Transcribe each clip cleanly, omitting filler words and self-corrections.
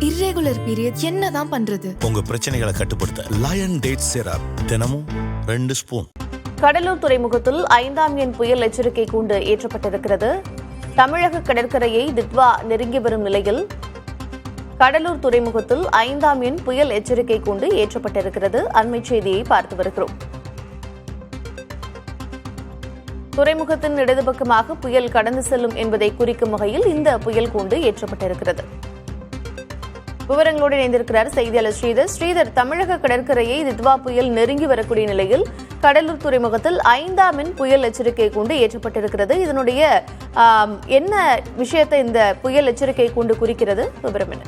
Irregular period என்னதான் பண்றது? உங்க பிரச்சனைகளை கட்டுப்படுத்த லயன் டேட் சிரப் தினமும் 2 ஸ்பூன். கடலூர் துறைமுகத்தில் 5ஆம் எண் புயல் எச்சரிக்கை கூண்டு ஏற்றப்பட்டிருக்கிறது. தமிழக கடற்கரையை தித்வா நெருங்கி வரும் நிலையில் கடலூர் துறைமுகத்தில் 5ஆம் எண் புயல் எச்சரிக்கை கூண்டு ஏற்றப்பட்டிருக்கிறது. அண்மை செய்தியை பார்த்து வருகிறோம். துறைமுகத்தின் இடது பக்கமாக புயல் கடந்து செல்லும் என்பதை குறிக்கும் வகையில் இந்த புயல் கூண்டு ஏற்றப்பட்டிருக்கிறது. விவரங்களோடு இணைந்திருக்கிறார் செய்தியாளர் ஸ்ரீதர். ஸ்ரீதர், தமிழக கடற்கரையை தித்வா புயல் நெருங்கி வரக்கூடிய நிலையில் கடலூர் துறைமுகத்தில் 5ஆம் எண் புயல் எச்சரிக்கை கூண்டு ஏற்றப்பட்டிருக்கிறது. இதனுடைய என்ன விஷயத்தை இந்த புயல் எச்சரிக்கை கூண்டு குறிக்கிறது? விவரம் என்ன?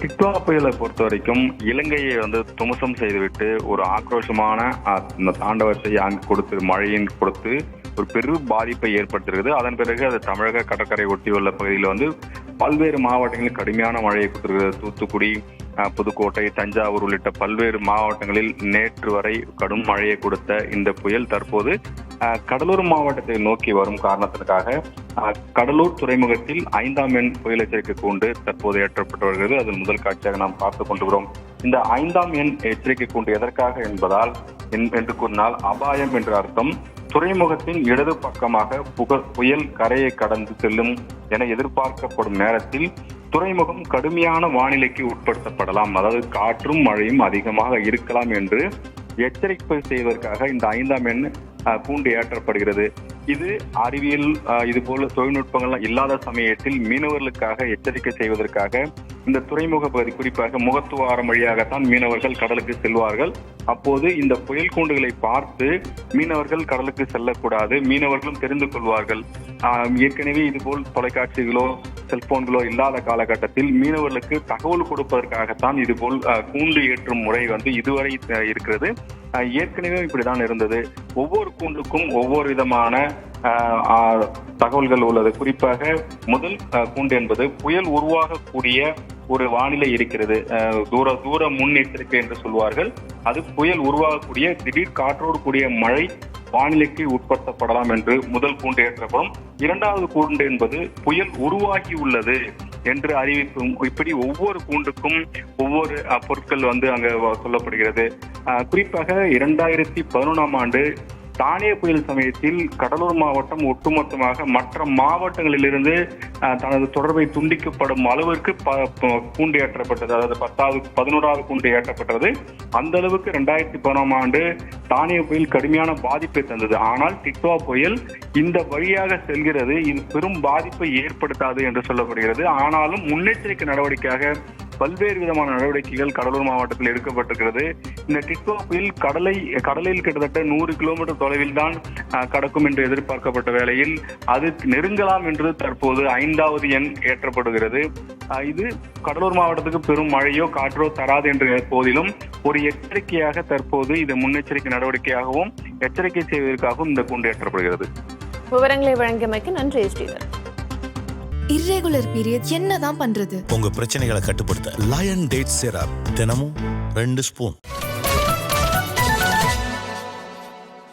டிக்வா புயலை பொறுத்த வரைக்கும் இலங்கையை துமசம் செய்துவிட்டு ஒரு ஆக்ரோஷமான தாண்டவத்தை அங்கு கொடுத்து மழையின் கொடுத்து ஒரு பெரும் பாதிப்பை ஏற்படுத்திருக்குது. அதன் பிறகு அது தமிழக கடற்கரை ஒட்டியுள்ள பகுதியில் பல்வேறு மாவட்டங்களில் கடுமையான மழையை கொடுத்திருக்கிறது. தூத்துக்குடி, புதுக்கோட்டை, தஞ்சாவூர் உள்ளிட்ட பல்வேறு மாவட்டங்களில் நேற்று வரை கடும் மழையை கொடுத்த இந்த புயல் தற்போது கடலூர் மாவட்டத்தை நோக்கி வரும் காரணத்திற்காக கடலூர் துறைமுகத்தில் 5ஆம் எண் புயல் எச்சரிக்கை கூண்டு தற்போது ஏற்றப்பட்டு வருகிறது. அதன் முதல் காட்சியாக நாம் பார்த்துக் கொண்டிருக்கிறோம். இந்த 5ஆம் எண் எச்சரிக்கை கூண்டு எதற்காக என்பதால் என்று கூறினால் அபாயம் என்ற அர்த்தம். துறைமுகத்தின் இடது பக்கமாக புயல் கரையை கடந்து செல்லும் என எதிர்பார்க்கப்படும் நேரத்தில் துறைமுகம் கடுமையான வானிலைக்கு உட்படுத்தப்படலாம், அதாவது காற்றும் மழையும் அதிகமாக இருக்கலாம் என்று எச்சரிக்கை செய்வதற்காக இந்த 5ஆம் எண் கூண்டு ஏற்றப்படுகிறது. இது அறிவியல் இதுபோல தொழில்நுட்பங்கள் இல்லாத சமயத்தில் மீனவர்களுக்காக எச்சரிக்கை செய்வதற்காக இந்த துறைமுக பகுதி, குறிப்பாக முகத்துவாரம் வழியாகத்தான் மீனவர்கள் கடலுக்கு செல்வார்கள். அப்போது இந்த புயல் கூண்டுகளை பார்த்து மீனவர்கள் கடலுக்கு செல்லக்கூடாது, மீனவர்களும் தெரிந்து கொள்வார்கள். ஏற்கனவே இதுபோல் தொலைக்காட்சிகளோ செல்போன்களோ இல்லாத காலகட்டத்தில் மீனவர்களுக்கு தகவல் கொடுப்பதற்காகத்தான் இதுபோல் கூண்டு ஏற்றும் முறை இதுவரை இருக்கிறது. ஏற்கனவே இப்படிதான் இருந்தது. ஒவ்வொரு கூண்டுக்கும் ஒவ்வொரு விதமான தகவல்கள் உள்ளது. குறிப்பாக முதல் கூண்டு என்பது புயல் உருவாகக்கூடிய ஒரு வானிலை இருக்கிறது. தூர முன்னெச்சரிக்கை என்று சொல்வார்கள். அது புயல் உருவாகக்கூடிய திடீர் காற்றோடு கூடிய மழை வானிலைக்கு உட்படுத்தப்படலாம் என்று முதல் கூண்டு ஏற்றப்படும். 2வது கூண்டு என்பது புயல் உருவாகி உள்ளது என்று அறிவிக்கும். இப்படி ஒவ்வொரு கூண்டுக்கும் ஒவ்வொரு பொருட்கள் அங்க சொல்லப்படுகிறது. குறிப்பாக 2011ஆம் ஆண்டு தானே புயல் சமயத்தில் கடலூர் மாவட்டம் ஒட்டுமொத்தமாக மற்ற மாவட்டங்களிலிருந்து தனது தொடர்பை துண்டிக்கப்படும் அளவிற்கு கூண்டு ஏற்றப்பட்டது. அதாவது 11வது கூண்டு ஏற்றப்பட்டது. அந்த அளவுக்கு 2011ஆம் ஆண்டு தானே புயல் கடுமையான பாதிப்பை தந்தது. ஆனால் டிக்வா புயல் இந்த வழியாக செல்கிறது. இது பெரும் பாதிப்பை ஏற்படுத்தாது என்று சொல்லப்படுகிறது. ஆனாலும் முன்னெச்சரிக்கை நடவடிக்கையாக பல்வேறு விதமான நடவடிக்கைகள் கடலூர் மாவட்டத்தில் எடுக்கப்பட்டிருக்கிறது. இந்த டிக்வா புயல் கடலில் கிட்டத்தட்ட 100 கிலோமீட்டர் தொலைவில் தான் கடக்கும் என்று எதிர்பார்க்கப்பட்ட வேளையில் அது நெருங்கலாம் என்று தற்போது 5வது எண் ஏற்றப்படுகிறது. இது கடலூர் மாவட்டத்துக்கு பெரும் மழையோ காற்றோ தராது என்ற போதிலும் ஒரு எச்சரிக்கையாக தற்போது இது முன்னெச்சரிக்கை நடவடிக்கையாகவும் எச்சரிக்கை செய்வதற்காகவும் இந்த கூண்டு ஏற்றப்படுகிறது. விவரங்களை வழங்கியமைக்கு நன்றி ஸ்ரீதர். இர்ரெகுலர் பீரியட் என்னதான் பண்றது? உங்க பிரச்சனைகளை கட்டுப்படுத்த லயன் டேட் சிரப் தினமும் 2 ஸ்பூன்.